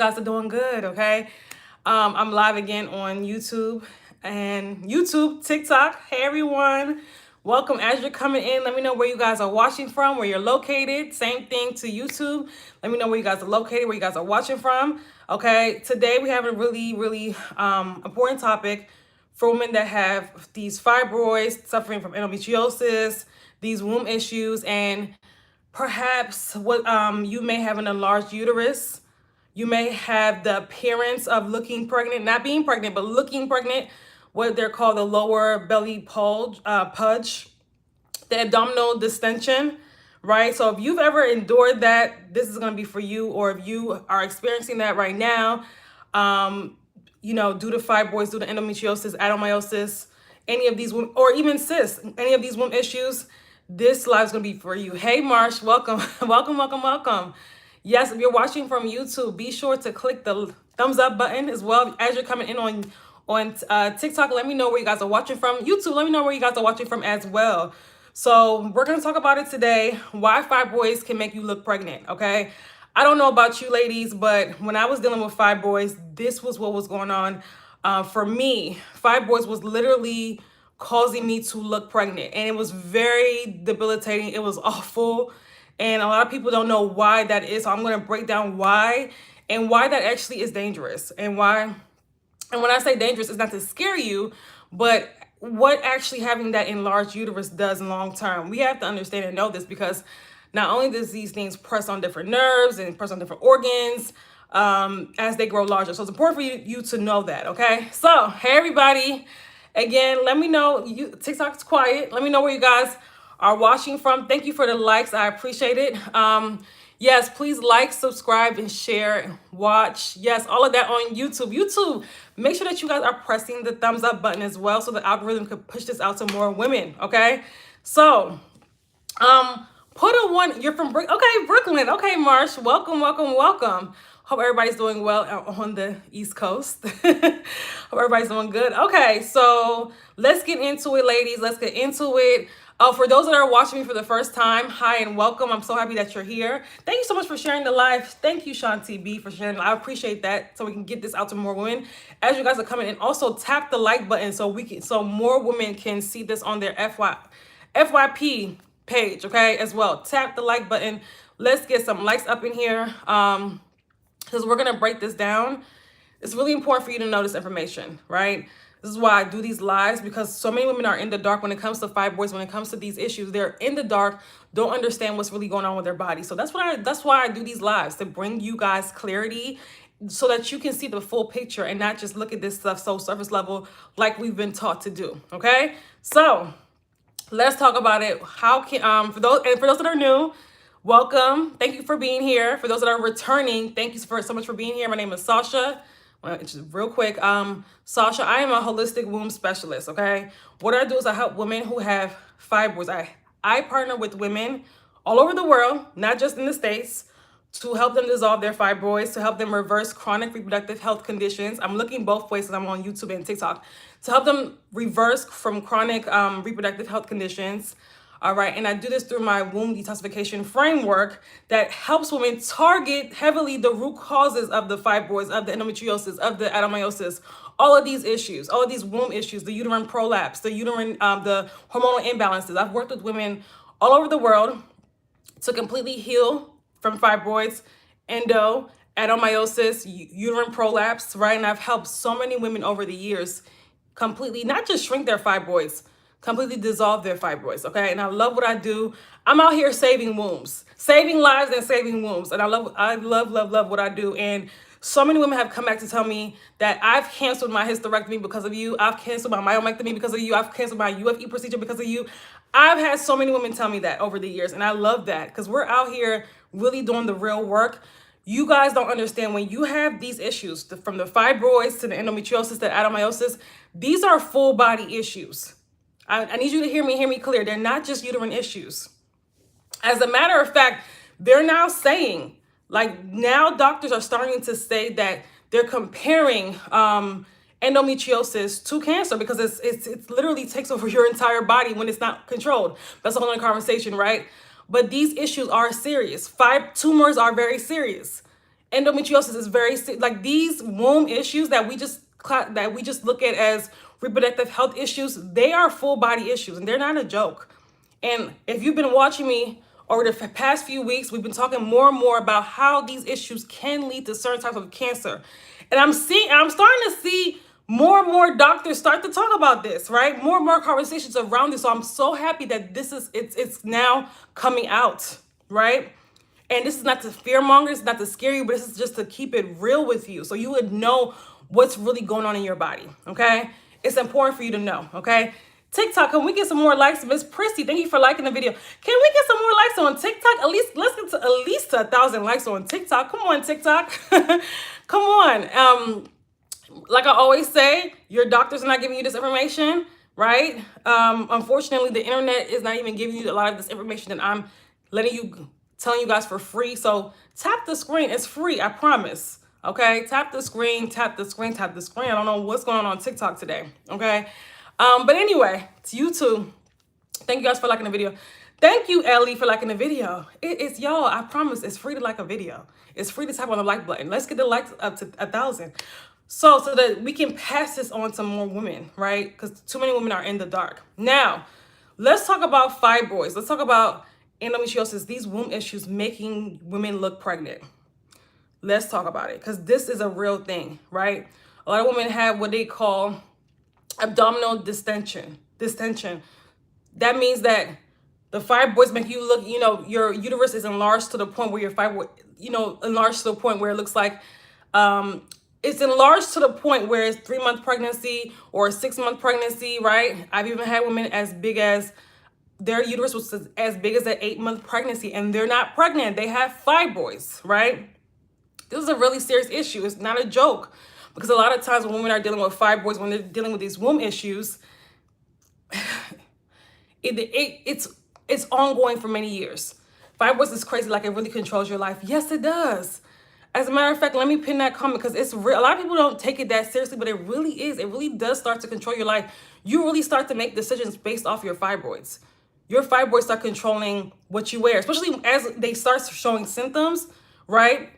Guys are doing good, okay? I'm live again on YouTube TikTok. Hey everyone, welcome. As you're coming in, let me know where you guys are watching from, where you're located. Same thing to YouTube. Let me know where you guys are located, where you guys are watching from. Okay, today we have a really important topic for women that have these fibroids, suffering from endometriosis, these womb issues, and perhaps what you may have an enlarged uterus. You may have the appearance of looking pregnant, not being pregnant, but looking pregnant, what they're called the lower belly pudge, the abdominal distension, right? So if you've ever endured that, this is going to be for you. Or if you are experiencing that right now, due to fibroids, due to endometriosis, adenomyosis, any of these, or even cysts, any of these womb issues, this live is going to be for you. Hey, Marsh, welcome, welcome. Yes, if you're watching from YouTube, be sure to click the thumbs up button as well. As you're coming in on TikTok, let me know where you guys are watching from. YouTube, let me know where you guys are watching from as well. So we're going to talk about it today, why fibroids can make you look pregnant, okay? I don't know about you ladies, but when I was dealing with fibroids, this was what was going on. For me, fibroids was literally causing me to look pregnant, and it was very debilitating. It was awful. And a lot of people don't know why that is. So I'm going to break down why and why that actually is dangerous. And when I say dangerous, it's not to scare you, but what actually having that enlarged uterus does long term. We have to understand and know this, because not only does these things press on different nerves and press on different organs as they grow larger. So it's important for you to know that, okay? So, hey everybody. Again, let me know. TikTok's quiet. Let me know where you guys are watching from. Thank you for the likes. I appreciate it. Yes, please like, subscribe, and share, watch. Yes, all of that on YouTube. Make sure that you guys are pressing the thumbs up button as well, so the algorithm could push this out to more women, okay? So, put a one. You're from Brooklyn. Okay, Marsh, welcome. Hope everybody's doing well on the East Coast. Hope everybody's doing good. Okay, so let's get into it, ladies. Let's get into it. For those that are watching me for the first time, hi and welcome. I'm so happy that you're here. Thank you so much for sharing the live. Thank you, Shanti B, for sharing. I appreciate that, so we can get this out to more women as you guys are coming in. Also, tap the like button so more women can see this on their FYP page, okay, as well. Tap the like button. Let's get some likes up in here, because we're gonna break this down. It's really important for you to know this information, right? This is why I do these lives, because so many women are in the dark when it comes to fibroids, when it comes to these issues. They're in the dark, don't understand what's really going on with their body. So that's why I do these lives, to bring you guys clarity, so that you can see the full picture and not just look at this stuff so surface level like we've been taught to do. Okay, so let's talk about it. How can for those that are new, welcome. Thank you for being here. For those that are returning, thank you so much for being here. My name is Sasha. Just real quick, Sasha, I am a holistic womb specialist, okay? What I do is I help women who have fibroids. I partner with women all over the world, not just in the States, to help them dissolve their fibroids, to help them reverse chronic reproductive health conditions. I'm looking both ways, I'm on YouTube and TikTok, to help them reverse from chronic reproductive health conditions. All right, and I do this through my womb detoxification framework that helps women target heavily the root causes of the fibroids, of the endometriosis, of the adenomyosis, all of these issues, all of these womb issues, the uterine prolapse, the hormonal imbalances. I've worked with women all over the world to completely heal from fibroids, adenomyosis, uterine prolapse, right? And I've helped so many women over the years completely, not just shrink their fibroids, completely dissolve their fibroids, okay? And I love what I do. I'm out here saving wombs, saving lives and saving wombs. And I love what I do. And so many women have come back to tell me that I've canceled my hysterectomy because of you. I've canceled my myomectomy because of you. I've canceled my UFE procedure because of you. I've had so many women tell me that over the years. And I love that, because we're out here really doing the real work. You guys don't understand, when you have these issues, from the fibroids to the endometriosis to adenomyosis, these are full body issues. I need you to hear me clear. They're not just uterine issues. As a matter of fact, they're now saying, now doctors are starting to say that they're comparing endometriosis to cancer, because it literally takes over your entire body when it's not controlled. That's a whole other conversation, right? But these issues are serious. Tumors are very serious. endometriosis is very like these womb issues that we just look at as reproductive health issues. They are full body issues, and they're not a joke. And if you've been watching me over the past few weeks, we've been talking more and more about how these issues can lead to certain types of cancer. And I'm starting to see more and more doctors start to talk about this, right? More and more conversations around this. So I'm so happy that it's now coming out, right? And this is not to fear monger, it's not to scare you, but this is just to keep it real with you, so you would know what's really going on in your body, okay? It's important for you to know, okay? TikTok, can we get some more likes? Miss Prissy, thank you for liking the video. Can we get some more likes on TikTok? Let's get to at least 1,000 likes on TikTok. Come on, TikTok. Come on. Like I always say, your doctors are not giving you this information, right? Unfortunately, the internet is not even giving you a lot of this information that I'm telling you guys for free. So tap the screen. It's free, I promise. Okay, tap the screen, tap the screen, tap the screen. I don't know what's going on TikTok today. Okay. But anyway, to you too. Thank you guys for liking the video. Thank you, Ellie, for liking the video. It's y'all, I promise it's free to like a video. It's free to tap on the like button. Let's get the likes up to 1,000. So that we can pass this on to more women, right? Because too many women are in the dark. Now, let's talk about fibroids. Let's talk about endometriosis, these womb issues making women look pregnant. Let's talk about it, because this is a real thing, right? A lot of women have what they call abdominal distension. That means that the fibroids make you look, your uterus is enlarged to the point where your fibroid, enlarged to the point where it looks like, it's enlarged to the point where it's 3-month pregnancy or a 6-month pregnancy, right? I've even had women as big as their uterus was as big as an 8-month pregnancy, and they're not pregnant. They have fibroids, right? This is a really serious issue. It's not a joke, because a lot of times when women are dealing with fibroids, when they're dealing with these womb issues, it's ongoing for many years. Fibroids is crazy, like it really controls your life. Yes, it does. As a matter of fact, let me pin that comment, because it's real. A lot of people don't take it that seriously, but it really is. It really does start to control your life. You really start to make decisions based off your fibroids. Your fibroids start controlling what you wear, especially as they start showing symptoms, right?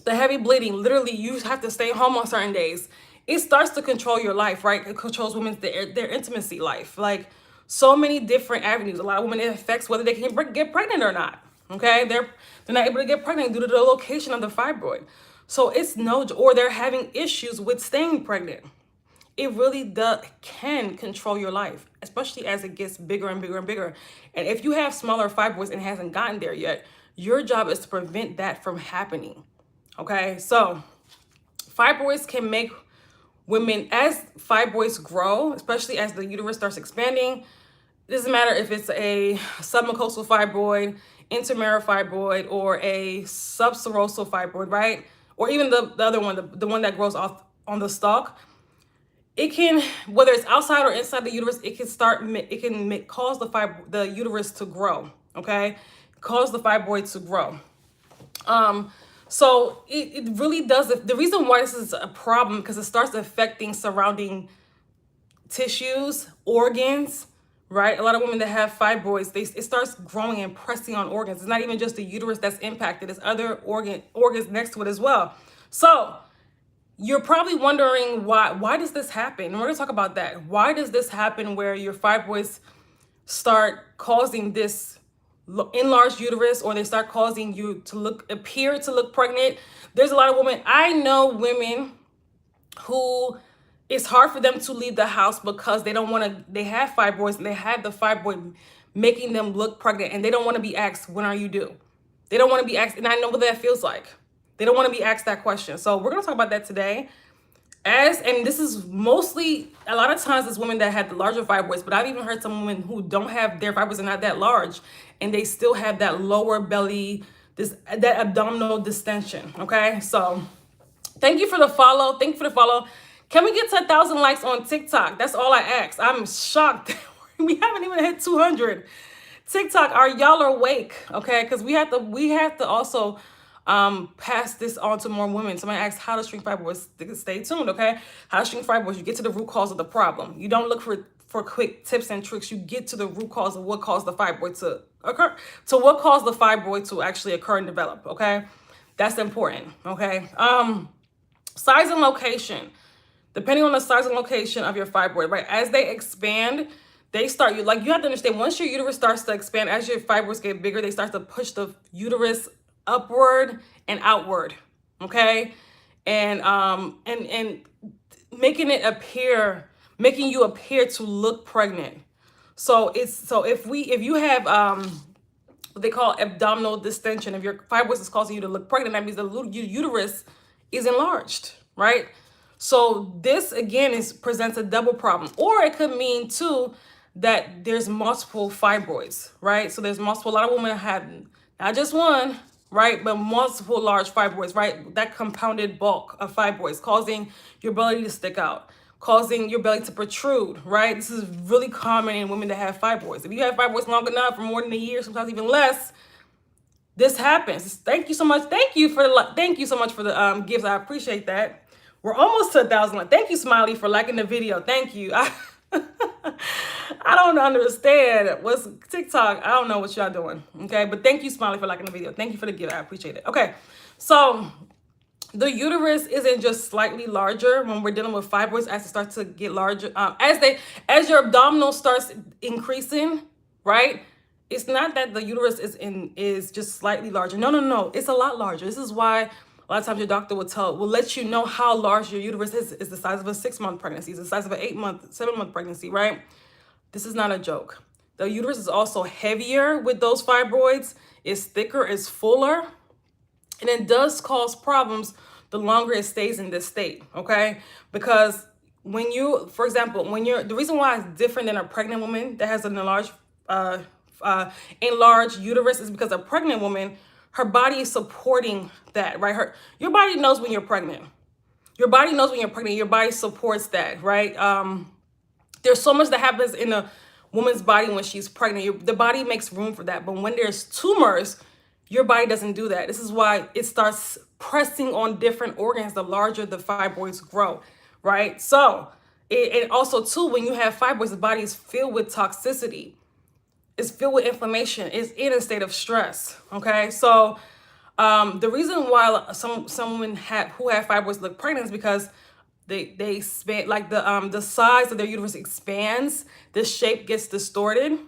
The heavy bleeding, literally you have to stay home on certain days. It starts to control your life, right? It controls women's their intimacy life. Like so many different avenues. A lot of women, it affects whether they can get pregnant or not. Okay, they're not able to get pregnant due to the location of the fibroid. So it's or they're having issues with staying pregnant. It really can control your life, especially as it gets bigger and bigger and bigger. And if you have smaller fibroids and hasn't gotten there yet, your job is to prevent that from happening. Okay, so fibroids can make women, as fibroids grow, especially as the uterus starts expanding, it doesn't matter if it's a submucosal fibroid, intramural fibroid, or a subserosal fibroid, right? Or even the other one, the one that grows off on the stalk. It can, whether it's outside or inside the uterus, it can cause the uterus to grow, okay? Cause the fibroid to grow. So it really does. The reason why this is a problem, because it starts affecting surrounding tissues, organs, right? A lot of women that have fibroids, it starts growing and pressing on organs. It's not even just the uterus that's impacted. It's other organs next to it as well. So you're probably wondering why does this happen? And we're going to talk about that. Why does this happen where your fibroids start causing this enlarged uterus, or they start causing you to appear to look pregnant? There's a lot of women. I know women who it's hard for them to leave the house because they have fibroids, and they have the fibroid making them look pregnant, and they don't want to be asked, when are you due? They don't want to be asked, and I know what that feels like. They don't want to be asked that question. So we're going to talk about that today. And this is mostly, a lot of times it's women that have the larger fibroids, but I've even heard some women who don't have, their fibroids are not that large, and they still have that lower belly, that abdominal distension, okay? So thank you for the follow. Thank you for the follow. Can we get to 1,000 likes on TikTok? That's all I ask. I'm shocked. We haven't even hit 200. TikTok, are y'all awake? Okay, because we have to also pass this on to more women. Somebody asked how to shrink fibroids. Stay tuned, okay? How to shrink fibroids. You get to the root cause of the problem. You don't look for quick tips and tricks. You get to the root cause of what caused the fibroid to occur, to what caused the fibroid to actually occur and develop, okay? That's important, okay? Size and location. Depending on the size and location of your fibroid, right? As they expand, they start, you have to understand, once your uterus starts to expand, as your fibroids get bigger, they start to push the uterus upward and outward, okay? And making you appear to look pregnant. So if you have what they call abdominal distension, if your fibroids is causing you to look pregnant, that means the uterus is enlarged, right? So this again presents a double problem, or it could mean too that there's multiple fibroids, right? So there's multiple. A lot of women have not just one, right, but multiple large fibroids, right? That compounded bulk of fibroids causing your belly to stick out, causing your belly to protrude, right? This is really common in women that have fibroids. If you have fibroids long enough, for more than a year, sometimes even less, this happens. Thank you so much. Thank you so much for the gifts. I appreciate that. We're almost to 1,000. Thank you, Smiley, for liking the video. Thank you. I don't understand what's TikTok. I don't know what y'all doing. Okay, but thank you, Smiley, for liking the video. Thank you for the gift. I appreciate it. Okay, so the uterus isn't just slightly larger when we're dealing with fibroids as it starts to get larger. As your abdominal starts increasing, right? It's not that the uterus is just slightly larger. No. It's a lot larger. This is why a lot of times your doctor will let you know how large your uterus is. It's the size of a 6-month pregnancy. It's the size of an 7-month pregnancy, right? This is not a joke. The uterus is also heavier with those fibroids. It's thicker, it's fuller, and it does cause problems the longer it stays in this state, okay? Because for example, the reason why it's different than a pregnant woman that has an enlarged uterus is because a pregnant woman, her body is supporting that, right? Your body knows when you're pregnant. Your body knows when you're pregnant. Your body supports that, right? There's so much that happens in a woman's body when she's pregnant. The body makes room for that. But when there's tumors, your body doesn't do that. This is why it starts pressing on different organs the larger the fibroids grow, right? So, and also too, when you have fibroids, the body is filled with toxicity. It's filled with inflammation. It's in a state of stress, okay? So, the reason why some women who have fibroids look pregnant is because they expand, like the size of their uterus expands, the shape gets distorted,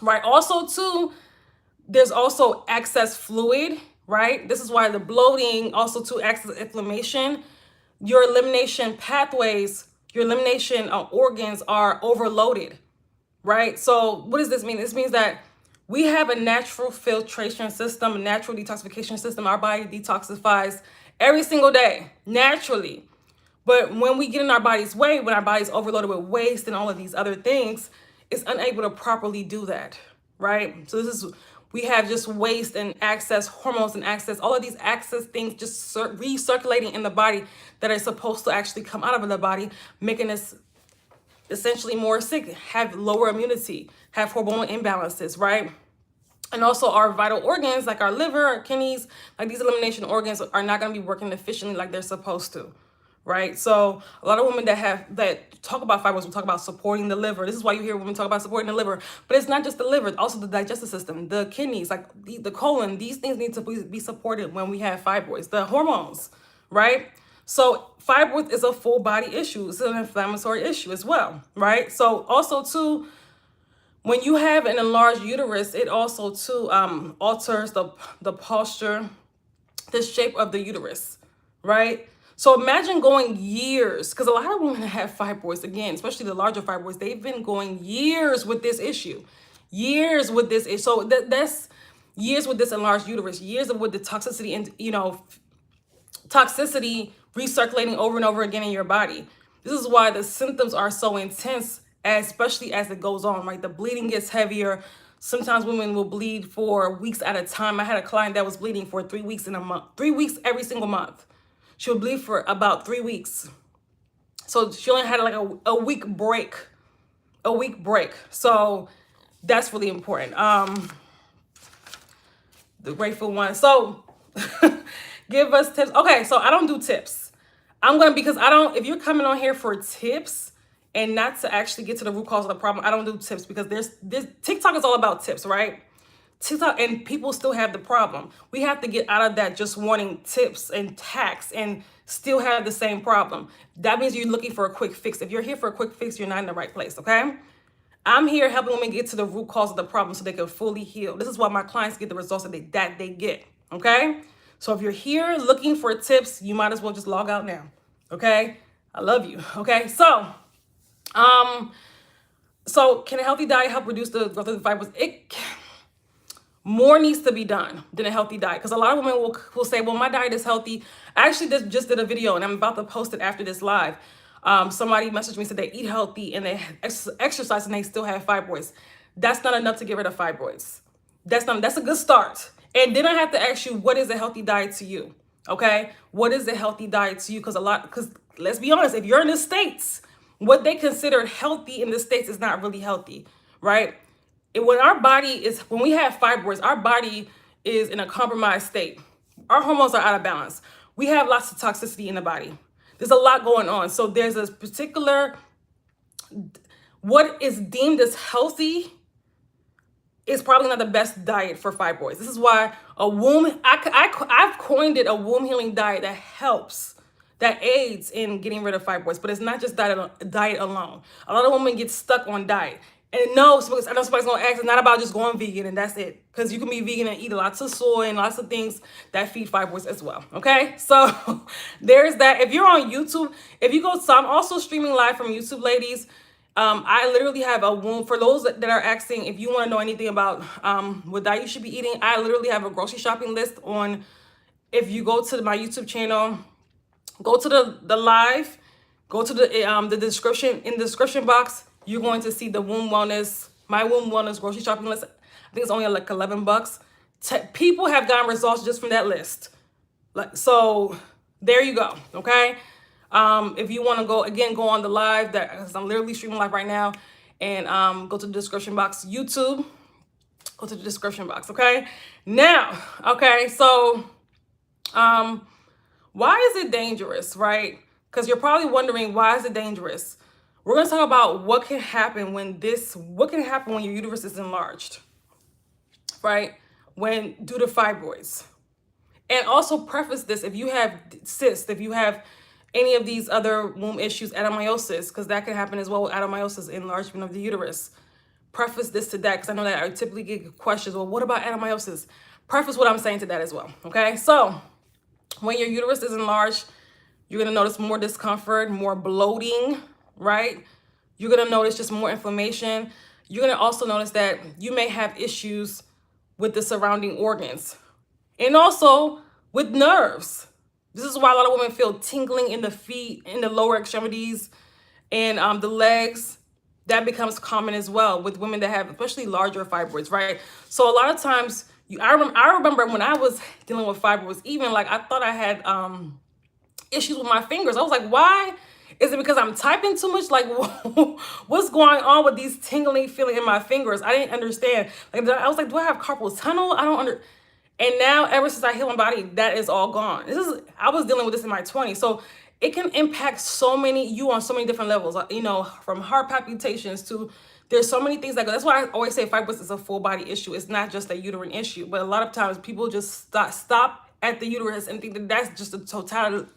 right? Also too, there's also excess fluid, right? This is why the bloating, also too, excess inflammation, your elimination pathways, your elimination organs are overloaded, right? So what does this mean? This means that we have a natural filtration system, a natural detoxification system. Our body detoxifies every single day, naturally. But when we get in our body's way, when our body's overloaded with waste and all of these other things, it's unable to properly do that, right? So we have just waste and excess hormones and excess, all of these excess things just recirculating in the body that are supposed to actually come out of the body, making us essentially more sick, have lower immunity, have hormonal imbalances, right? And also our vital organs, like our liver, our kidneys, like these elimination organs are not going to be working efficiently like they're supposed to. Right. So a lot of women that talk about fibroids will talk about supporting the liver. This is why you hear women talk about supporting the liver. But it's not just the liver, also the digestive system, the kidneys, like the colon. These things need to be supported when we have fibroids, the hormones. Right. So fibroids is a full body issue. It's an inflammatory issue as well. Right. So also too, when you have an enlarged uterus, it also too alters the posture, the shape of the uterus. Right. So imagine going years, because a lot of women have fibroids, again, especially the larger fibroids, they've been going years with this issue, years with this issue. So that's years with this enlarged uterus, years with the toxicity and, toxicity recirculating over and over again in your body. This is why the symptoms are so intense, especially as it goes on, right? The bleeding gets heavier. Sometimes women will bleed for weeks at a time. I had a client that was bleeding for 3 weeks in a month, 3 weeks every single month. She would bleed for about 3 weeks. So she only had like a week break, So that's really important. The grateful one. So give us tips. Okay, so I don't do tips. If you're coming on here for tips and not to actually get to the root cause of the problem, I don't do tips because TikTok is all about tips, right? TikTok, and people still have the problem. We have to get out of that just wanting tips and hacks and still have the same problem. That means you're looking for a quick fix. If you're here for a quick fix, you're not in the right place, okay? I'm here helping women get to the root cause of the problem so they can fully heal. This is why my clients get the results that they get, okay? So if you're here looking for tips, you might as well just log out now, okay? I love you, okay? So can a healthy diet help reduce the growth of the fibroids? More needs to be done than a healthy diet, because a lot of women will say, well, my diet is healthy. I actually just did a video, and I'm about to post it after this live. Somebody messaged me, said they eat healthy and they exercise and they still have fibroids. That's not enough to get rid of fibroids. That's a good start. And then I have to ask you, what is a healthy diet to you? Okay, what is a healthy diet to you? Because let's be honest, if you're in the States, what they consider healthy in the States is not really healthy, right? When we have fibroids, our body is in a compromised state. Our hormones are out of balance. We have lots of toxicity in the body. There's a lot going on. So there's a particular, what is deemed as healthy is probably not the best diet for fibroids. This is why I've coined it a womb healing diet that aids in getting rid of fibroids, but it's not just diet alone. A lot of women get stuck on diet. And no, I know somebody's gonna ask, it's not about just going vegan and that's it. Because you can be vegan and eat lots of soy and lots of things that feed fibroids as well, okay? So there's that. If you're on YouTube, so I'm also streaming live from YouTube, ladies. I literally have a womb, for those that are asking, if you wanna know anything about what diet you should be eating, I literally have a grocery shopping list on, if you go to my YouTube channel, go to the live, go to the description, in the description box, you're going to see the my womb wellness grocery shopping list. I think it's only like $11. People have gotten results just from that list. So there you go, okay? If you want to go on the live, because I'm literally streaming live right now, and go to the description box, YouTube, go to the description box, okay? Now, okay, so why is it dangerous, right? Because you're probably wondering, why is it dangerous? We're going to talk about what can happen when your uterus is enlarged, right? Due to fibroids. And also preface this, if you have cysts, if you have any of these other womb issues, adenomyosis, because that can happen as well with adenomyosis, enlargement of the uterus. Preface this to that, because I know that I typically get questions, well, what about adenomyosis? Preface what I'm saying to that as well, okay? So when your uterus is enlarged, you're going to notice more discomfort, more bloating, right? You're going to notice just more inflammation. You're going to also notice that you may have issues with the surrounding organs and also with nerves. This is why a lot of women feel tingling in the feet, in the lower extremities, and the legs. That becomes common as well with women that have especially larger fibroids, right? So a lot of times, I remember when I was dealing with fibroids, even like I thought I had issues with my fingers. I was like, why? Is it because I'm typing too much? Like, what's going on with these tingling feeling in my fingers? I didn't understand. I was like, do I have carpal tunnel? And now, ever since I healed my body, that is all gone. I was dealing with this in my 20s. So it can impact you on so many different levels, from heart palpitations to, there's so many things that go. That's why I always say fibroids is a full body issue. It's not just a uterine issue. But a lot of times people just stop at the uterus and think that that's just the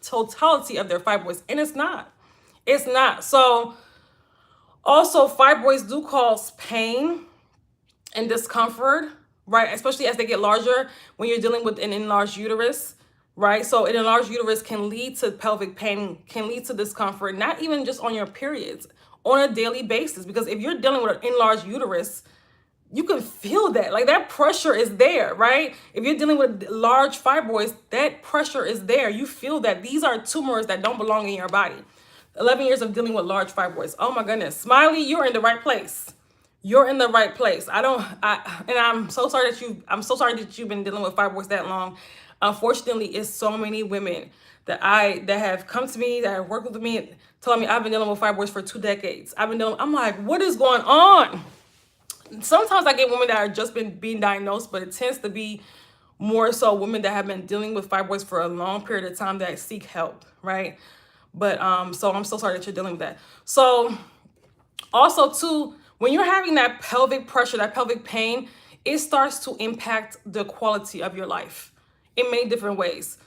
totality of their fibroids. And it's not. It's not. So also fibroids do cause pain and discomfort, right? Especially as they get larger when you're dealing with an enlarged uterus, right? So an enlarged uterus can lead to pelvic pain, can lead to discomfort, not even just on your periods, on a daily basis. Because if you're dealing with an enlarged uterus, you can feel that. Like that pressure is there, right? If you're dealing with large fibroids, that pressure is there. You feel that. These are tumors that don't belong in your body. 11 years of dealing with large fibroids. Oh my goodness. Smiley, you're in the right place. You're in the right place. I'm so sorry that you've been dealing with fibroids that long. Unfortunately, it's so many women that have come to me, that have worked with me, telling me I've been dealing with fibroids for 2 decades. I'm like, what is going on? Sometimes I get women that are just being diagnosed, but it tends to be more so women that have been dealing with fibroids for a long period of time that seek help, right? But so I'm so sorry that you're dealing with that. So also too, when you're having that pelvic pressure, that pelvic pain, it starts to impact the quality of your life in many different ways.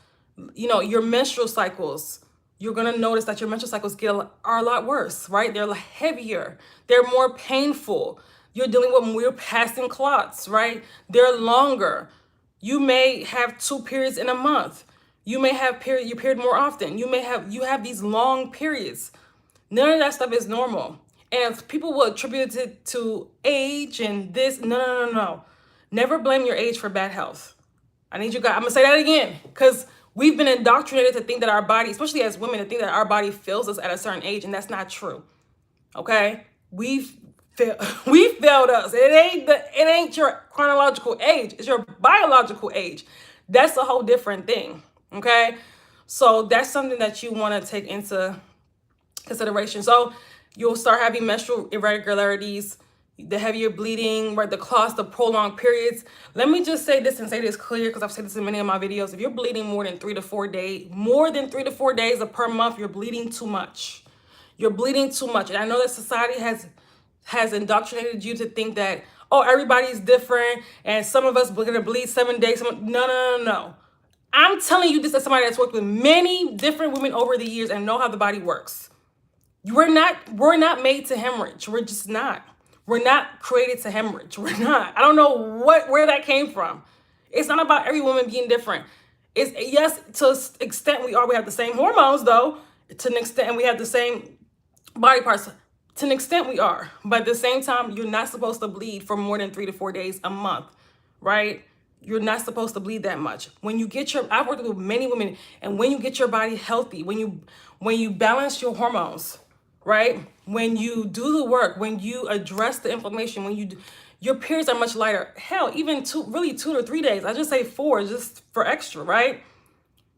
You know, your menstrual cycles, you're going to notice that your menstrual cycles are a lot worse, right? They're heavier. They're more painful. You're dealing with more passing clots, right? They're longer. You may have 2 periods in a month. You may have your period more often. You have these long periods. None of that stuff is normal. And people will attribute it to age and this. No. Never blame your age for bad health. I need you guys, I'm gonna say that again, because we've been indoctrinated to think that our body, especially as women, to think that our body fails us at a certain age, and that's not true. Okay? We failed us. It ain't your chronological age, it's your biological age. That's a whole different thing. Okay? So that's something that you want to take into consideration. So you'll start having menstrual irregularities, the heavier bleeding, right, the clots, the prolonged periods. Let me just say this and say this clear, because I've said this in many of my videos. If you're bleeding more than 3 to 4 days per month, you're bleeding too much. You're bleeding too much. And I know that society has indoctrinated you to think that, oh, everybody's different and some of us are going to bleed 7 days. No. I'm telling you this as somebody that's worked with many different women over the years and know how the body works. We're not made to hemorrhage. We're just not. We're not created to hemorrhage. We're not. I don't know where that came from. It's not about every woman being different. It's, yes, to an extent we have the same hormones though, to an extent, and we have the same body parts. To an extent we are, but at the same time, you're not supposed to bleed for more than 3 to 4 days a month, right? You're not supposed to bleed that much. I've worked with many women, and when you get your body healthy, when you balance your hormones, right? When you do the work, when you address the inflammation, your periods are much lighter. Hell, even 2 to 3 days. I just say 4 just for extra, right?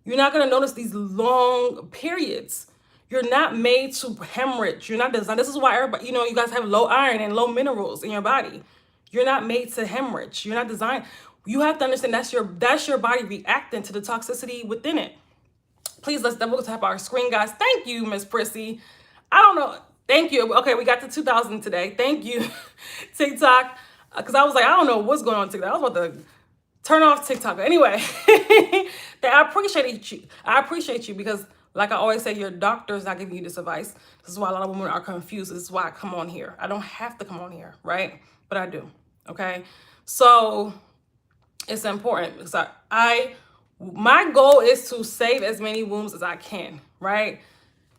You're not going to notice these long periods. You're not made to hemorrhage. You're not designed. This is why everybody, you guys have low iron and low minerals in your body. You're not made to hemorrhage. You're not designed. You have to understand that's your body reacting to the toxicity within it. Please, let's double tap our screen, guys. Thank you, Miss Prissy. I don't know. Thank you. Okay, we got to 2,000 today. Thank you, TikTok. Because I was like, I don't know what's going on TikTok. I was about to turn off TikTok. Anyway, I appreciate you because, like I always say, your doctor is not giving you this advice. This is why a lot of women are confused. This is why I come on here. I don't have to come on here, right? But I do. Okay. So it's important because my goal is to save as many wombs as I can, right?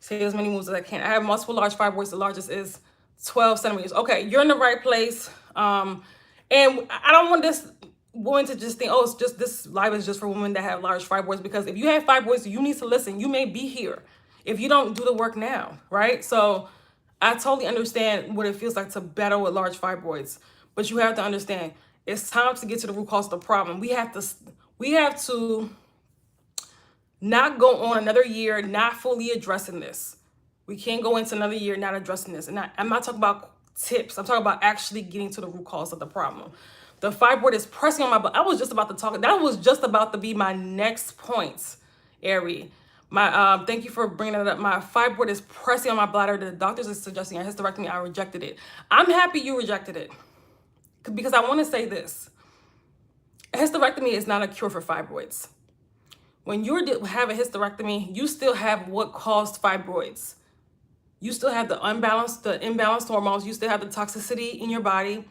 Save as many wombs as I can. I have multiple large fibroids. The largest is 12 centimeters. Okay, you're in the right place. And I don't want this woman to just think, oh, it's just this live is just for women that have large fibroids, because if you have fibroids, you need to listen. You may be here if you don't do the work now, right? So I totally understand what it feels like to battle with large fibroids, but you have to understand it's time to get to the root cause of the problem. We have to not go on another year not fully addressing this. We can't go into another year not addressing this. And I'm not talking about tips. I'm talking about actually getting to the root cause of the problem. The fibroid is pressing on my bladder. I was just about to talk. That was just about to be my next point, Ari. Thank you for bringing that up. My fibroid is pressing on my bladder. The doctors are suggesting a hysterectomy. I rejected it. I'm happy you rejected it, because I want to say this. A hysterectomy is not a cure for fibroids. When you have a hysterectomy, you still have what caused fibroids. You still have the imbalanced hormones. You still have the toxicity in your body.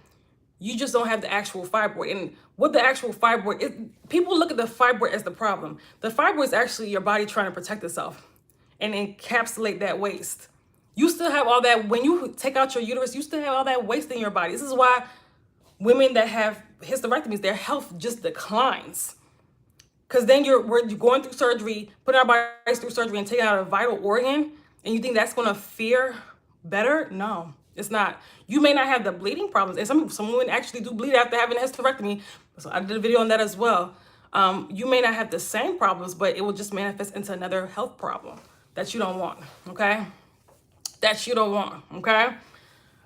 You just don't have the actual fibroid. And what the actual fibroid is, people look at the fibroid as the problem. The fibroid is actually your body trying to protect itself and encapsulate that waste. You still have all that. When you take out your uterus, you still have all that waste in your body. This is why women that have hysterectomies, their health just declines. Because then we're going through surgery, putting our bodies through surgery and taking out a vital organ, and you think that's going to fare better? No, it's not. You may not have the bleeding problems, and some women actually do bleed after having a hysterectomy. So I did a video on that as well. You may not have the same problems, but it will just manifest into another health problem that you don't want, okay? That you don't want, okay?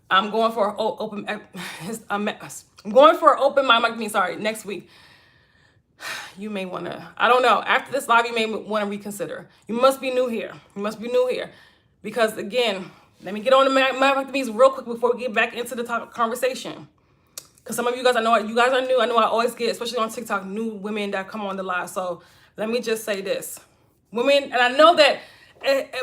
I'm going for an open mammectomy, next week. You may want to, I don't know, after this live, you may want to reconsider. You must be new here. Because again, let me get on the mammectomies real quick before we get back into the conversation. Because some of you guys, I know you guys are new. I know I always get, especially on TikTok, new women that come on the live. So let me just say this. Women, and I know that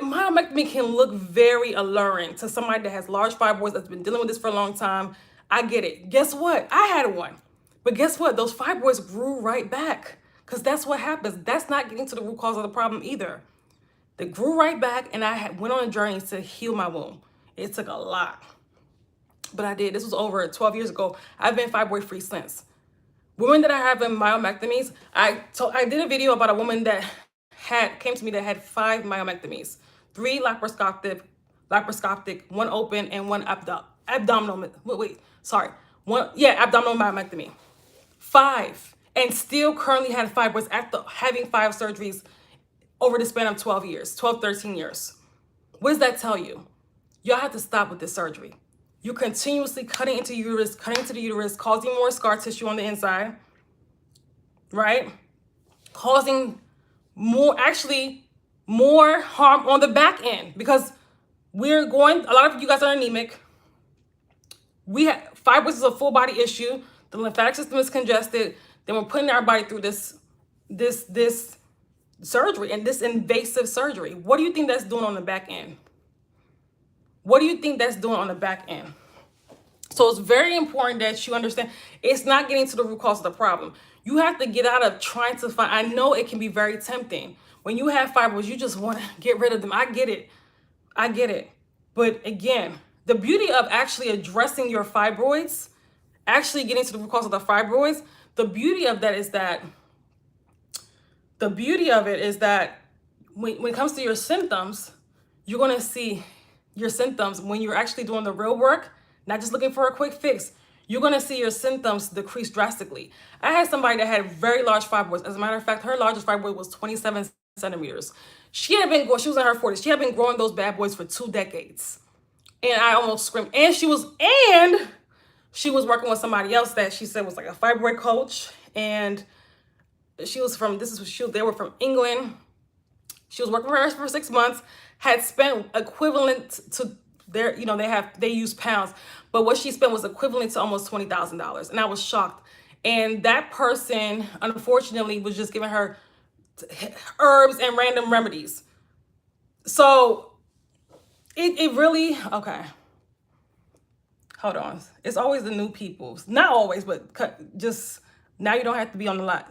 myomectomy can look very alluring to somebody that has large fibroids, that's been dealing with this for a long time. I get it. Guess what? I had one. But guess what? Those fibroids grew right back. Because that's what happens. That's not getting to the root cause of the problem either. They grew right back, and I went on a journey to heal my womb. It took a lot. But I did. This was over 12 years ago. I've been fibroid free since. Women that are having myomectomies, I did a video about a woman that came to me that had 5 myomectomies, 3 laparoscopic, 1 open, and 1 abdominal. Abdominal myomectomy. 5, and still currently had fibroids after having 5 surgeries over the span of 12 years, 13 years. What does that tell you? Y'all have to stop with this surgery. You're continuously cutting into the uterus, causing more scar tissue on the inside, right? Causing more harm on the back end, because a lot of you guys are anemic. Fibroids is a full body issue. The lymphatic system is congested. Then we're putting our body through this surgery, and this invasive surgery. What do you think that's doing on the back end? What do you think that's doing on the back end? So it's very important that you understand it's not getting to the root cause of the problem. You have to get out of trying to find. I know it can be very tempting. When you have fibroids, you just want to get rid of them. I get it. But again, the beauty of actually addressing your fibroids, actually getting to the root cause of the fibroids, the beauty of it is that when it comes to your symptoms, you're going to see your symptoms when you're actually doing the real work, not just looking for a quick fix. You're going to see your symptoms decrease drastically. I had somebody that had very large fibroids. As a matter of fact, her largest fibroid was 27 centimeters. She was in her 40s. She had been growing those bad boys for 2 decades. And I almost screamed. And she was working with somebody else that she said was like a fibroid coach. And they were from England. She was working for her for 6 months, had spent equivalent to they use pounds, but what she spent was equivalent to almost $20,000. And I was shocked. And that person, unfortunately, was just giving her herbs and random remedies. So it really, okay. Hold on. It's always the new people. Not always, but just now you don't have to be on the line.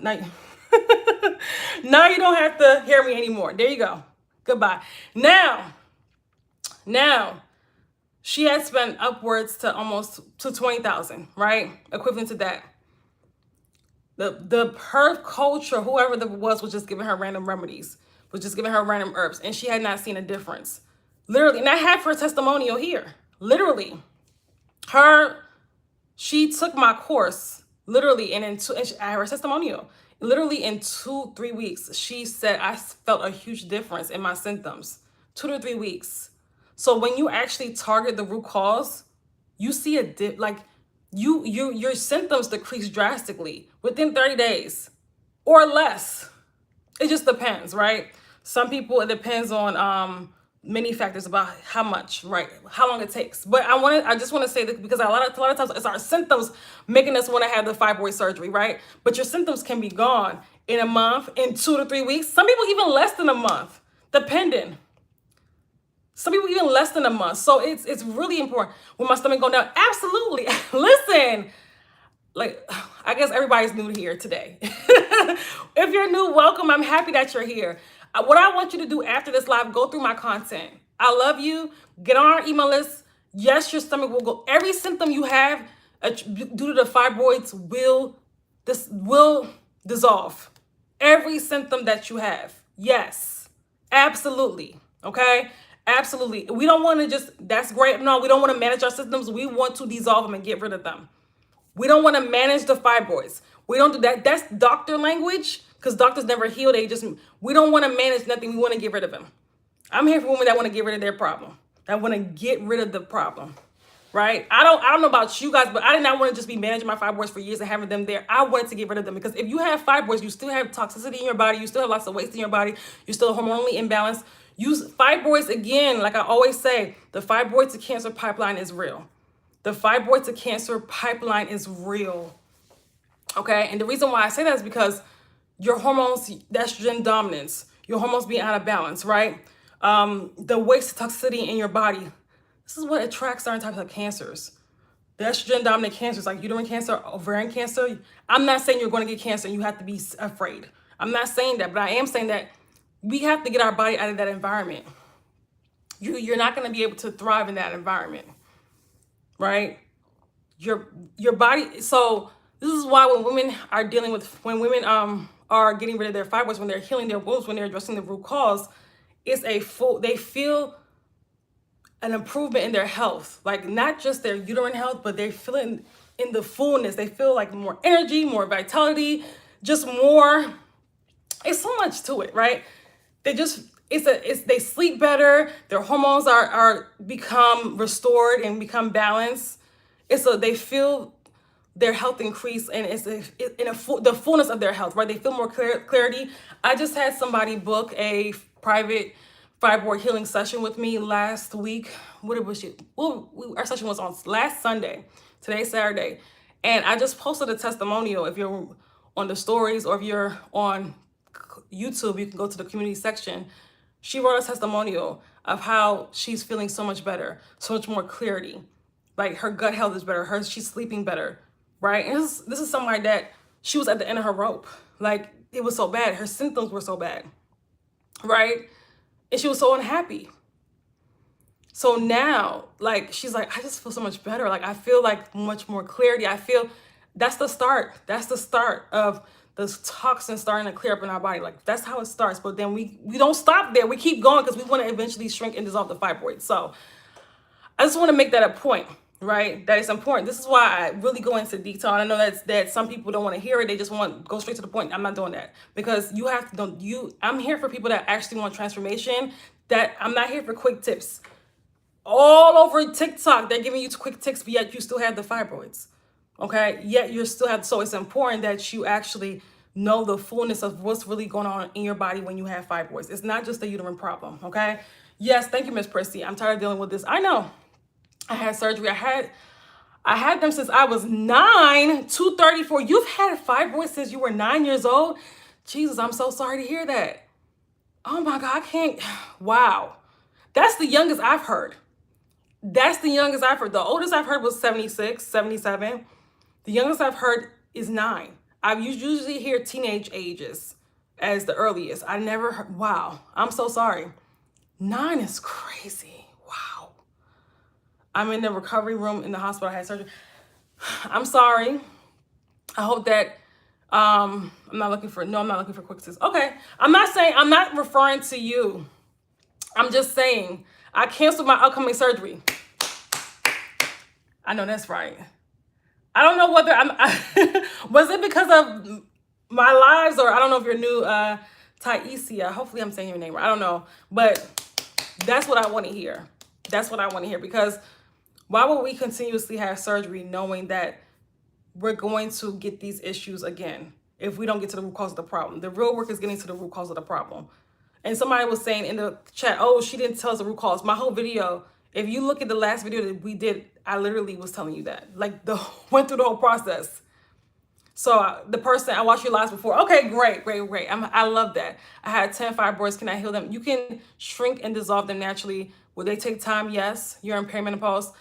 Now you don't have to hear me anymore. There you go. Goodbye. Now, she had spent upwards to almost to 20,000, right? Equivalent to that. The herb coach or whoever that was just giving her random remedies, was just giving her random herbs, and she had not seen a difference. Literally, and I have her testimonial here. Literally, she took my course, literally, and I have her testimonial. Literally in 2-3 weeks, she said, I felt a huge difference in my symptoms. 2 to 3 weeks. So when you actually target the root cause, you see a dip, like your symptoms decrease drastically within 30 days or less. It just depends, right? Some people, it depends on many factors about how much, right? How long it takes. But I just want to say that because a lot of times it's our symptoms making us want to have the fibroid surgery, right? But your symptoms can be gone in a month, in 2 to 3 weeks. Some people even less than a month, depending. Some people even less than a month. So it's really important. Will my stomach go down? Absolutely. Listen, like, I guess everybody's new here today. If you're new, welcome. I'm happy that you're here. What I want you to do after this live, go through my content. I love you. Get on our email list. Yes, your stomach will go. Every symptom you have due to the fibroids will dissolve. Every symptom that you have. Yes, absolutely. Okay. Absolutely. We don't want to that's great. No, we don't want to manage our symptoms. We want to dissolve them and get rid of them. We don't want to manage the fibroids. We don't do that. That's doctor language, because doctors never heal. We don't want to manage nothing. We want to get rid of them. I'm here for women that want to get rid of their problem, that want to get rid of the problem, right? I don't know about you guys, but I did not want to just be managing my fibroids for years and having them there. I wanted to get rid of them, because if you have fibroids, you still have toxicity in your body. You still have lots of waste in your body. You're still hormonally imbalanced. Use fibroids again. Like I always say, the fibroid to cancer pipeline is real. The fibroid to cancer pipeline is real. Okay, and the reason why I say that is because your hormones, the estrogen dominance, your hormones being out of balance, right? The waste toxicity in your body. This is what attracts certain types of cancers. The estrogen dominant cancers like uterine cancer, ovarian cancer. I'm not saying you're going to get cancer and you have to be afraid. I'm not saying that, but I am saying that we have to get our body out of that environment. You're not going to be able to thrive in that environment, right? Your body. So this is why when women are dealing with, when women are getting rid of their fibroids, when they're healing their wounds, when they're addressing the root cause, it's a full, they feel an improvement in their health, like not just their uterine health, but they feel it in the fullness. They feel like more energy, more vitality, just more. It's so much to it, right? They just, they sleep better. Their hormones are become restored and become balanced. They feel their health increase, and the fullness of their health, right? They feel more clarity. I just had somebody book a private fibroid healing session with me last week. What was it? Well, our session was on last Sunday. Today's Saturday. And I just posted a testimonial. If you're on the stories or if you're on YouTube, you can go to the community section. She wrote a testimonial of how she's feeling so much better, so much more clarity. Like her gut health is better. She's sleeping better, right? And this is somebody that she was at the end of her rope. Like it was so bad. Her symptoms were so bad, right? And she was so unhappy. So now, like, she's like, I just feel so much better. Like, I feel like much more clarity. I feel that's the start. That's the start of the toxins starting to clear up in our body. Like, that's how it starts. But then we don't stop there. We keep going because we want to eventually shrink and dissolve the fibroids. So I just want to make that a point, right? That is important. This is why I really go into detail. And I know that some people don't want to hear it. They just want to go straight to the point. I'm not doing that because you have to, I'm here for people that actually want transformation. That I'm not here for quick tips. All over TikTok, they're giving you quick tips, but yet you still have the fibroids, okay? Yet you still have, so it's important that you actually know the fullness of what's really going on in your body when you have fibroids. It's not just a uterine problem, okay? Yes, thank you, Miss Prissy. I'm tired of dealing with this. I know. I had surgery. I had them since I was 9, 234. You've had fibroids since you were 9 years old? Jesus, I'm so sorry to hear that. Oh my God, I can't. Wow. That's the youngest I've heard. That's the youngest I've heard. The oldest I've heard was 76, 77. The youngest I've heard is 9. I usually hear teenage ages as the earliest. I never heard, wow, I'm so sorry. 9 is crazy. Wow. I'm in the recovery room in the hospital. I had surgery. I'm sorry. I hope that, I'm not looking for quick tips. Okay. I'm not referring to you. I'm just saying, I canceled my upcoming surgery. I know that's right. I don't know whether was it because of my lives or I don't know if you're new, Taisia. Hopefully I'm saying your name right. I don't know. But that's what I want to hear. That's what I want to hear because why would we continuously have surgery knowing that we're going to get these issues again if we don't get to the root cause of the problem? The real work is getting to the root cause of the problem. And somebody was saying in the chat, oh, she didn't tell us the root cause. My whole video, if you look at the last video that we did, I literally was telling you that. Like, went through the whole process. So the person, I watched your lives before. Okay, great. I love that. I had 10 fibroids. Can I heal them? You can shrink and dissolve them naturally. Will they take time? Yes. You're in perimenopause.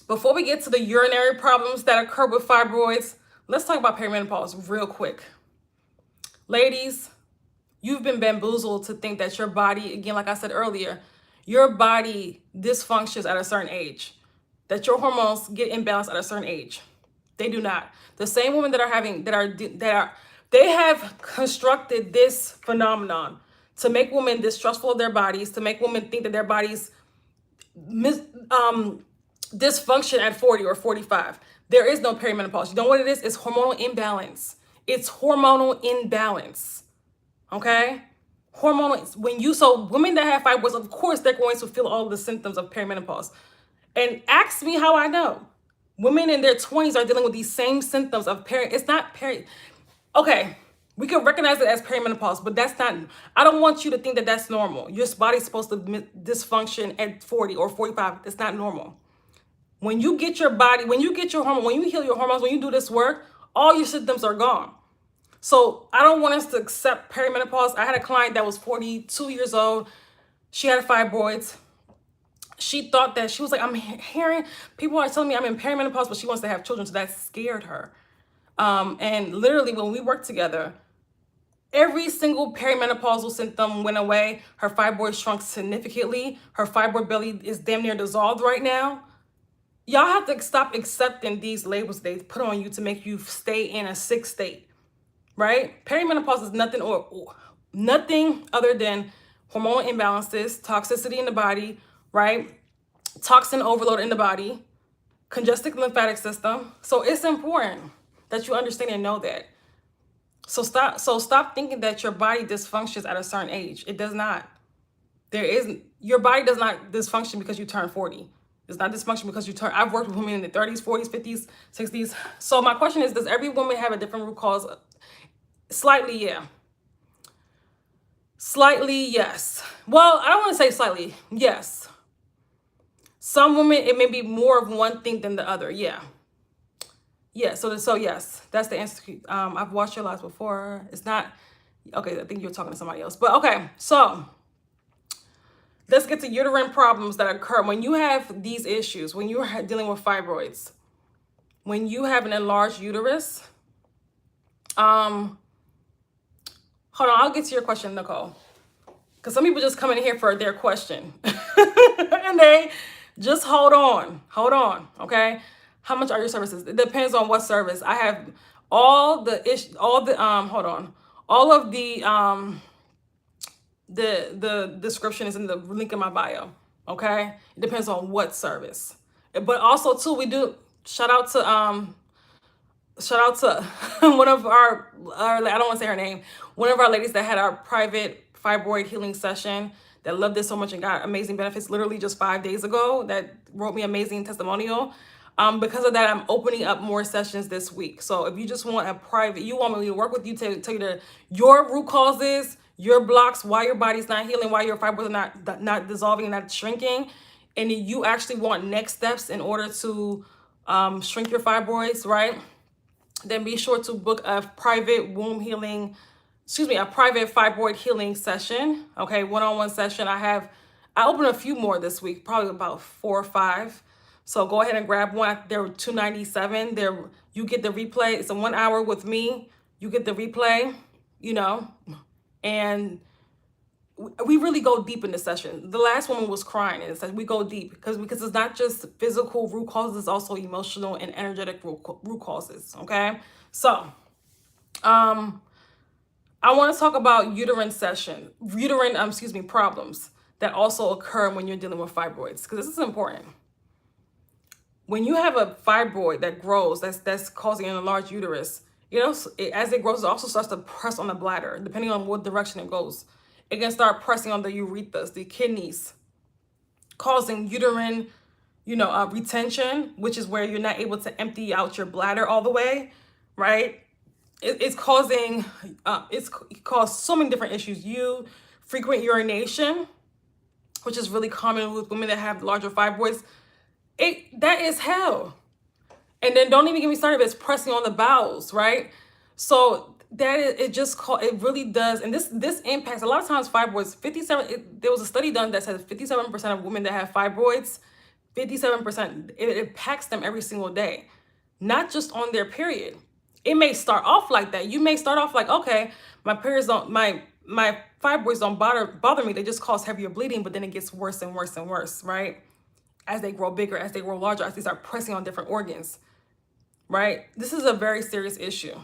Before we get to the urinary problems that occur with fibroids, let's talk about perimenopause real quick. Ladies, you've been bamboozled to think that your body, again, like I said earlier, your body dysfunctions at a certain age, that your hormones get imbalanced at a certain age. They do not. The same women they have constructed this phenomenon to make women distrustful of their bodies, to make women think that their bodies dysfunction at 40 or 45. There is no perimenopause. You know what it is? It's hormonal imbalance. It's hormonal imbalance. Okay? So women that have fibroids, of course, they're going to feel all of the symptoms of perimenopause. And ask me how I know. Women in their 20s are dealing with these same symptoms of okay, we can recognize it as perimenopause, but that's not, I don't want you to think that that's normal. Your body's supposed to dysfunction at 40 or 45. It's not normal. When you get your body, when you get your hormone, when you heal your hormones, when you do this work, all your symptoms are gone. So I don't want us to accept perimenopause. I had a client that was 42 years old. She had fibroids. She thought that, she was like, I'm hearing people are telling me I'm in perimenopause, but she wants to have children. So that scared her. And literally when we worked together, every single perimenopausal symptom went away. Her fibroids shrunk significantly. Her fibroid belly is damn near dissolved right now. Y'all have to stop accepting these labels they put on you to make you stay in a sick state, right? Perimenopause is nothing other than hormonal imbalances, toxicity in the body, right? Toxin overload in the body, congested lymphatic system. So it's important that you understand and know that. So stop thinking that your body dysfunctions at a certain age. It does not. Your body does not dysfunction because you turn 40. It's not dysfunction because you turn. I've worked with women in the 30s, 40s, 50s, 60s. So my question is, does every woman have a different root cause? Slightly, yeah. Slightly, yes. Well, I don't want to say slightly. Yes. Some women, it may be more of one thing than the other. Yeah. Yeah. So yes, that's the answer. I've watched your lives before. It's not, okay, I think you're talking to somebody else. But okay, so let's get to uterine problems that occur when you have these issues, when you're dealing with fibroids, when you have an enlarged uterus. Hold on, I'll get to your question, Nicole. Because some people just come in here for their question. And they just hold on, okay? How much are your services? It depends on what service. I have all of the description is in the link in my bio, okay? It depends on what service. But also too, we do shout out to one of our I don't want to say her name, one of our ladies that had our private fibroid healing session that loved it so much and got amazing benefits literally just 5 days ago, that wrote me amazing testimonial. Because of that, I'm opening up more sessions this week. So if you just want a private, you want me to work with you to tell you your root causes, your blocks, why your body's not healing, why your fibroids are not dissolving, not shrinking, and you actually want next steps in order to shrink your fibroids, right? Then be sure to book a private a private fibroid healing session. Okay, one-on-one session. I open a few more this week, probably about 4 or 5. So go ahead and grab one. They're $297. You get the replay. It's a 1 hour with me. You get the replay, and we really go deep in the session. The last woman was crying, and it's like we go deep because it's not just physical root causes, it's also emotional and energetic root causes. Okay, so I want to talk about uterine problems that also occur when you're dealing with fibroids, because this is important. When you have a fibroid that grows, that's causing an enlarged uterus, as it grows, it also starts to press on the bladder, depending on what direction it goes. It can start pressing on the urethras, the kidneys, causing uterine, retention, which is where you're not able to empty out your bladder all the way, right? It's caused so many different issues. Frequent urination, which is really common with women that have larger fibroids. That is hell. And then don't even get me started if it's pressing on the bowels, right? So it really does. And this impacts a lot of times fibroids. There was a study done that says 57% of women that have fibroids, 57%, it impacts them every single day, not just on their period. It may start off like that. You may start off like, okay, my fibroids don't bother me. They just cause heavier bleeding, but then it gets worse and worse and worse, right? As they grow bigger, as they grow larger, as they start pressing on different organs, right? This is a very serious issue,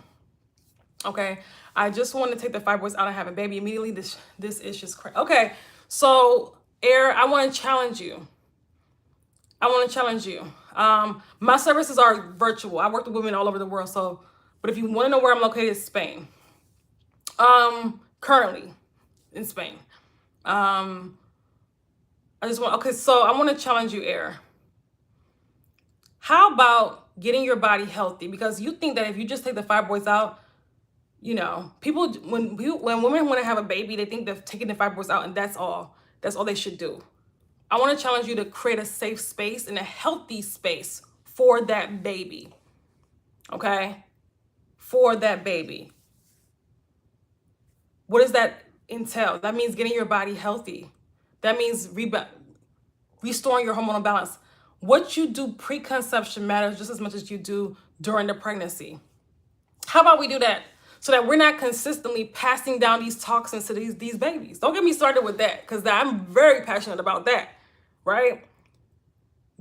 okay? I just want to take the fibroids out and have a baby immediately. This is just crazy. Okay, so I want to challenge you. My services are virtual. I work with women all over the world, but if you want to know where I'm located, it's Spain. Currently in Spain. So I want to challenge you, How about getting your body healthy? Because you think that if you just take the fibroids out, people, when women want to have a baby, they think that taking the fibroids out and that's all they should do. I want to challenge you to create a safe space and a healthy space for that baby. Okay? For that baby. What does that entail? That means getting your body healthy. That means restoring your hormonal balance. What you do pre-conception matters just as much as you do during the pregnancy. How about we do that so that we're not consistently passing down these toxins to these babies? Don't get me started with that, because I'm very passionate about that, right?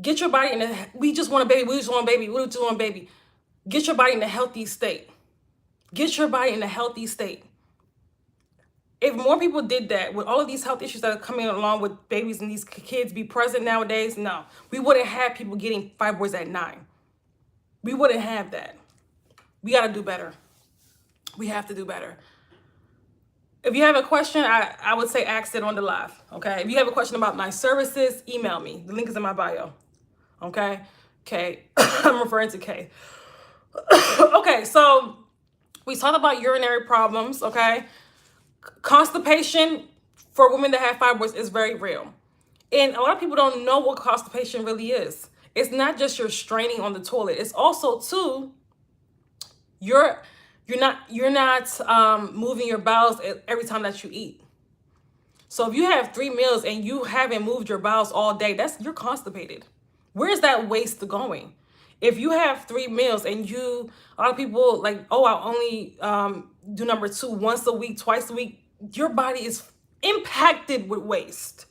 Get your body in a, we just want a baby, we just want a baby, we just want a baby. Get your body in a healthy state. Get your body in a healthy state. If more people did that, with all of these health issues that are coming along with babies and these kids be present nowadays, no, we wouldn't have people getting fibroids at 9. We wouldn't have that. We got to do better. We have to do better. If you have a question, I would say ask it on the live, okay? If you have a question about my services, email me. The link is in my bio, okay? K, I'm referring to K. Okay, so we talked about urinary problems, okay? Constipation for women that have fibroids is very real. And a lot of people don't know what constipation really is. It's not just you're straining on the toilet. It's also too, you're not moving your bowels every time that you eat. So if you have 3 meals and you haven't moved your bowels all day, you're constipated. Where's that waste going? If you have 3 meals and a lot of people like, oh, I only do number 2 once a week, twice a week, your body is impacted with waste.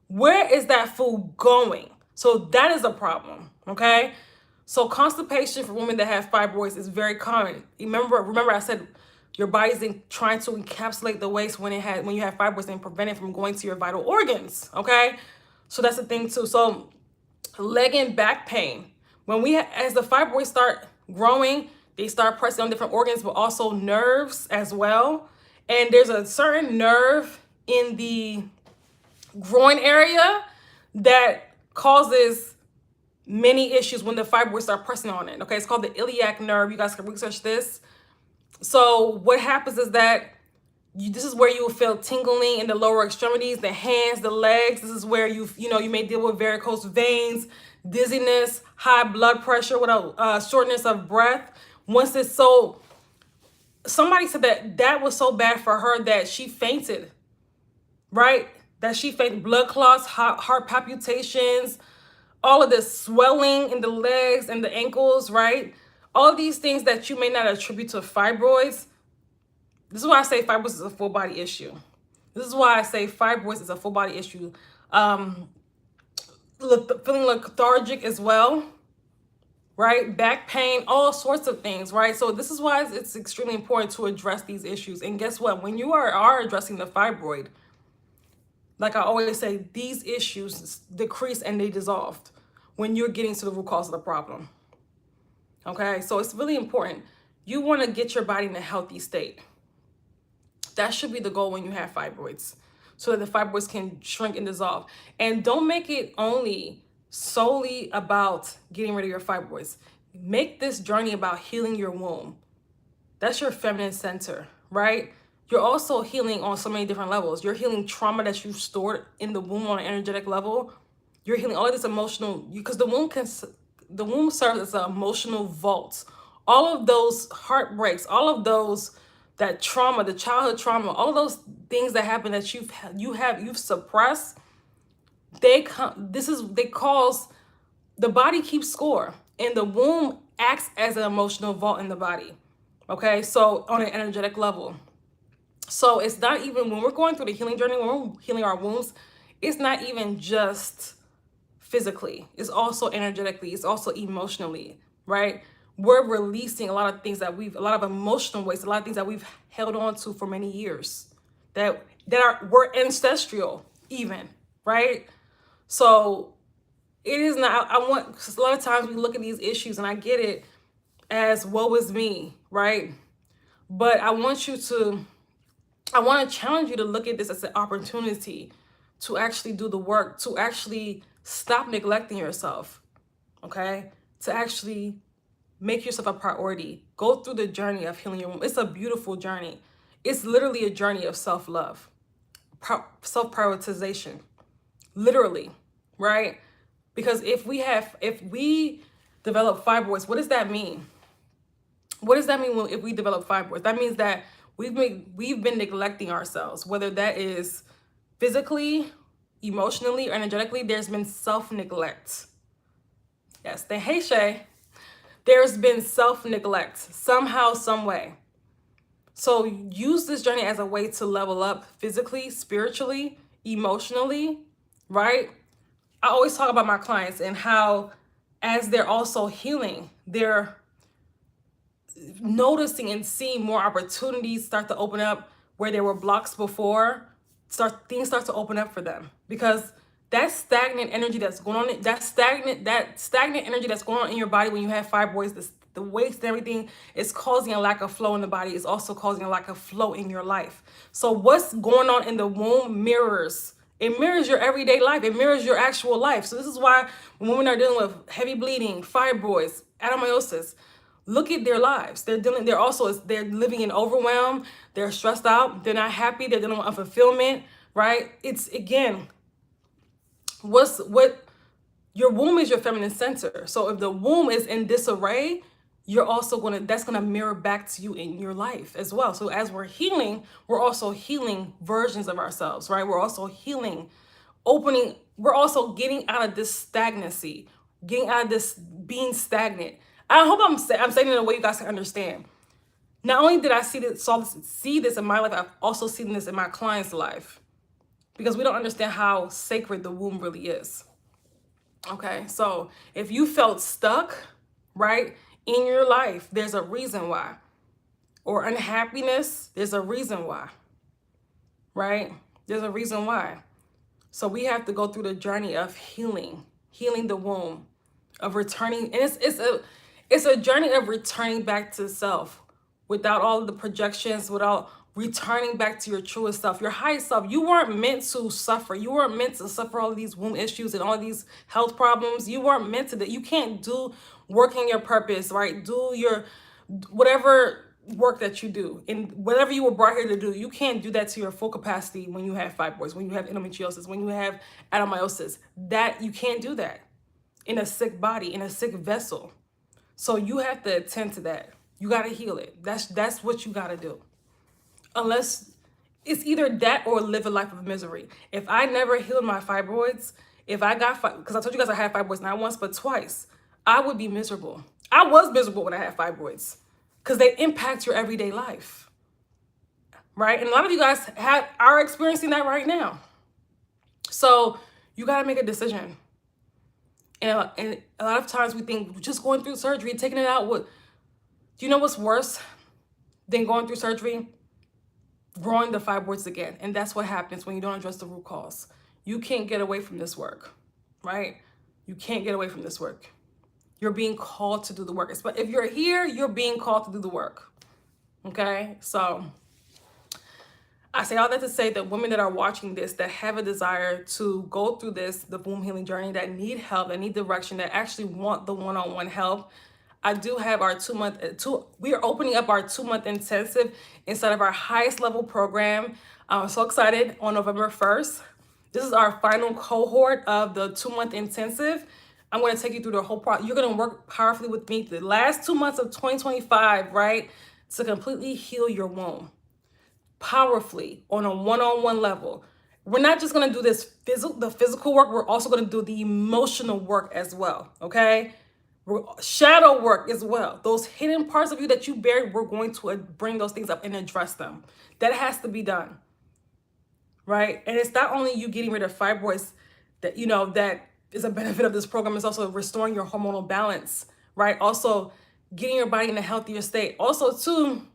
Where is that food going? So that is a problem, okay? So constipation for women that have fibroids is very common. Remember I said your body's trying to encapsulate the waste when you have fibroids and prevent it from going to your vital organs, okay? So that's the thing too. So leg and back pain. As the fibroids start growing, they start pressing on different organs, but also nerves as well. And there's a certain nerve in the groin area that causes many issues when the fibroids start pressing on it. Okay, it's called the iliac nerve. You guys can research this. So what happens is that this is where you will feel tingling in the lower extremities, the hands, the legs. This is where you may deal with varicose veins, dizziness, high blood pressure, with shortness of breath. Somebody said that was so bad for her that she fainted, right? That she fainted, blood clots, heart palpitations, all of this swelling in the legs and the ankles, right? All of these things that you may not attribute to fibroids. This is why I say fibroids is a full body issue. This is why I say fibroids is a full body issue. Feeling lethargic as well, right? Back pain, all sorts of things, right? So this is why it's extremely important to address these issues. And guess what? When you are addressing the fibroid, like I always say, these issues decrease and they dissolve when you're getting to the root cause of the problem. Okay, so it's really important. You want to get your body in a healthy state. That should be the goal when you have fibroids, so that the fibroids can shrink and dissolve. And don't make it solely about getting rid of your fibroids. Make this journey about healing your womb. That's your feminine center, right? You're also healing on so many different levels. You're healing trauma that you've stored in the womb on an energetic level. You're healing all of this emotional, because the womb serves as an emotional vault. All of those heartbreaks, all of that trauma, the childhood trauma, all of those things that happen that you've suppressed, they cause, the body keeps score, and the womb acts as an emotional vault in the body. Okay, so on an energetic level. So it's not even, when we're going through the healing journey, when we're healing our wombs, it's not even just physically, it's also energetically, it's also emotionally, right? We're releasing a lot of things a lot of emotional waste, a lot of things that we've held on to for many years that were ancestral even, right? So it is not, because a lot of times we look at these issues, and I get it as woe is me, right? But I want to challenge you to look at this as an opportunity to actually do the work, to actually stop neglecting yourself, okay? To actually make yourself a priority. Go through the journey of healing your womb. It's a beautiful journey. It's literally a journey of self-love, self-prioritization, literally. right? Because if we develop fibroids, what does that mean? What does that mean if we develop fibroids? That means that we've been neglecting ourselves, whether that is physically, emotionally, or energetically. There's been self-neglect. Yes, the hey Shay, there's been self-neglect somehow, some way. So use this journey as a way to level up physically, spiritually, emotionally, right? I always talk about my clients and how as they're also healing, they're noticing and seeing more opportunities start to open up where there were blocks before. Things start to open up for them, because that stagnant energy that's going on, that stagnant energy that's going on in your body when you have fibroids, the waste and everything is causing a lack of flow in the body. It's also causing a lack of flow in your life. So what's going on in the womb mirrors. It mirrors your everyday life. It mirrors your actual life. So this is why when women are dealing with heavy bleeding, fibroids, adenomyosis, look at their lives. They're living in overwhelm. They're stressed out. They're not happy. They're dealing with unfulfillment, right? It's, again, your womb is your feminine center. So if the womb is in disarray, that's gonna mirror back to you in your life as well. So as we're healing, we're also healing versions of ourselves, right? We're also healing, we're also getting out of this stagnancy, getting out of this being stagnant. I hope I'm saying it in a way you guys can understand. Not only did I see this in my life, I've also seen this in my client's life, because we don't understand how sacred the womb really is. Okay, so if you felt stuck, right, in your life, there's a reason why. Or unhappiness, there's a reason why, right? There's a reason why. So we have to go through the journey of healing the womb, of returning. And it's a journey of returning back to self without all of the projections, without returning back to your truest self, your highest self. You weren't meant to suffer. You weren't meant to suffer all of these womb issues and all of these health problems. You weren't meant to that. You can't do work in your purpose, right? Do your whatever work that you do and whatever you were brought here to do. You can't do that to your full capacity when you have fibroids, when you have endometriosis, when you have adenomyosis. That you can't do that in a sick body, in a sick vessel. So you have to attend to that. You got to heal it. That's what you got to do. Unless it's either that or live a life of misery. If I never healed my fibroids, because I told you guys I had fibroids not once but twice, I would be miserable. I was miserable when I had fibroids because they impact your everyday life, right? And a lot of you guys are experiencing that right now. So you got to make a decision. And a lot of times we think just going through surgery, taking it out, do you know what's worse than going through surgery? Growing the fibroids again. And that's what happens when you don't address the root cause. You can't get away from this work, right? You can't get away from this work. You're being called to do the work. But if you're here, you're being called to do the work. Okay? So I say all that to say that women that are watching this, that have a desire to go through the womb healing journey, that need help, that need direction, that actually want the one-on-one help, I do have our we are opening up our 2-month intensive inside of our highest level program. I'm so excited, on November 1st. This is our final cohort of the 2-month intensive. I'm going to take you through the whole process. You're going to work powerfully with me the last 2 months of 2025, right? To completely heal your womb powerfully on a one-on-one level. We're not just going to do the physical work. We're also going to do the emotional work as well. Okay. Shadow work as well. Those hidden parts of you that you buried, we're going to bring those things up and address them. That has to be done, right? And it's not only you getting rid of fibroids that is a benefit of this program. It's also restoring your hormonal balance, right? Also getting your body in a healthier state. Also too,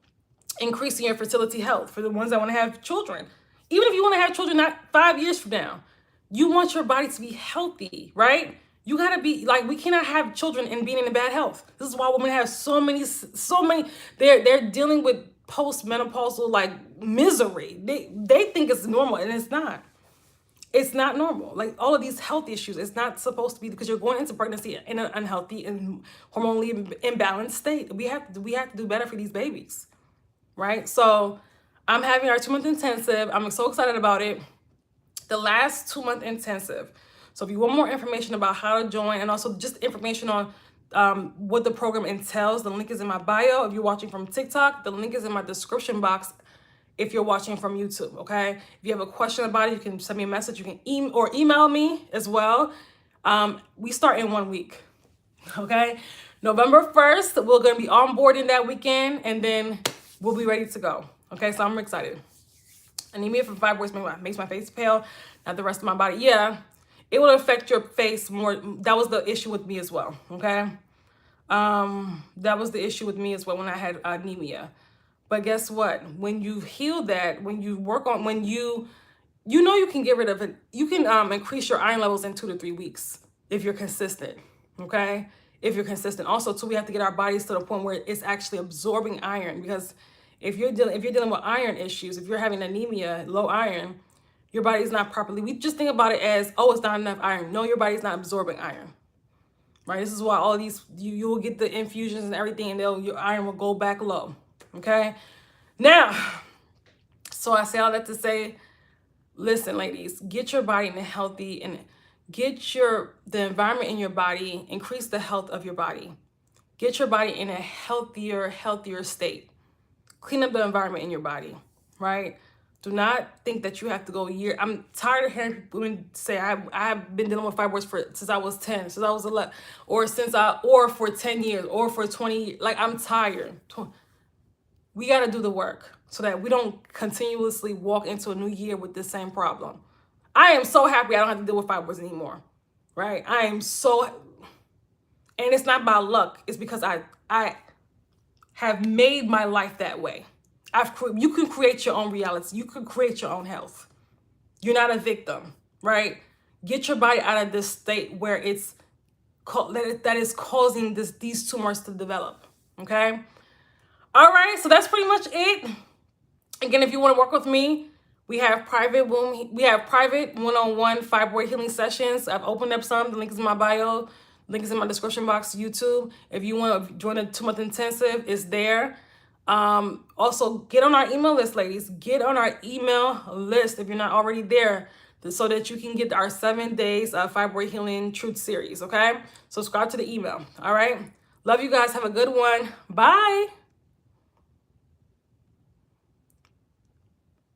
increasing your fertility health for the ones that want to have children. Even if you want to have children not 5 years from now, you want your body to be healthy, right? You gotta be we cannot have children and being in bad health. This is why women have so many, they're dealing with postmenopausal misery. They think it's normal and it's not. It's not normal. All of these health issues, it's not supposed to be, because you're going into pregnancy in an unhealthy and hormonally imbalanced state. We have to do better for these babies, right? So I'm having our 2-month intensive. I'm so excited about it. The last 2-month intensive. So if you want more information about how to join and also just information on what the program entails, the link is in my bio. If you're watching from TikTok, the link is in my description box if you're watching from YouTube, okay? If you have a question about it, you can send me a message. You can email me as well. We start in 1 week, okay? November 1st, we're gonna be onboarding that weekend, and then we'll be ready to go, okay? So I'm excited. Anemia from fibroids makes my face pale, not the rest of my body. Yeah, it will affect your face more. That was the issue with me as well, okay? That was the issue with me as well when I had anemia. But guess what? When you heal that, when you work on, when you know you can get rid of it, you can increase your iron levels in 2 to 3 weeks if you're consistent, okay? If you're consistent. Also, too, we have to get our bodies to the point where it's actually absorbing iron, because if you're dealing with iron issues, if you're having anemia, low iron, your body's not properly, we just think about it as, oh, it's not enough iron. No, your body's not absorbing iron, right? This is why all these, you will get the infusions and everything, and your iron will go back low, okay? Now, so I say all that to say, listen, ladies, get your body in a healthy, and get the environment in your body, increase the health of your body. Get your body in a healthier state. Clean up the environment in your body, right? Do not think that you have to go a year. I'm tired of hearing women say, I've been dealing with fibroids since I was 10, since I was 11, or for 10 years, or for 20 years. Like, I'm tired. We got to do the work so that we don't continuously walk into a new year with the same problem. I am so happy I don't have to deal with fibroids anymore, right? And it's not by luck. It's because I have made my life that way. You can create your own reality. You can create your own health. You're not a victim, right? Get your body out of this state where that is causing these tumors to develop, okay? All right, so that's pretty much it. Again, if you want to work with me, we have private one-on-one fibroid healing sessions. I've opened up some. The link is in my bio. Link is in my description box, YouTube. If you want to join a 2-month intensive, it's there. Also, get on our email list, ladies. Get on our email list if you're not already there, so that you can get our 7 days of Fibroid Healing Truth series, okay? Subscribe to the email, all right? Love you guys. Have a good one. Bye.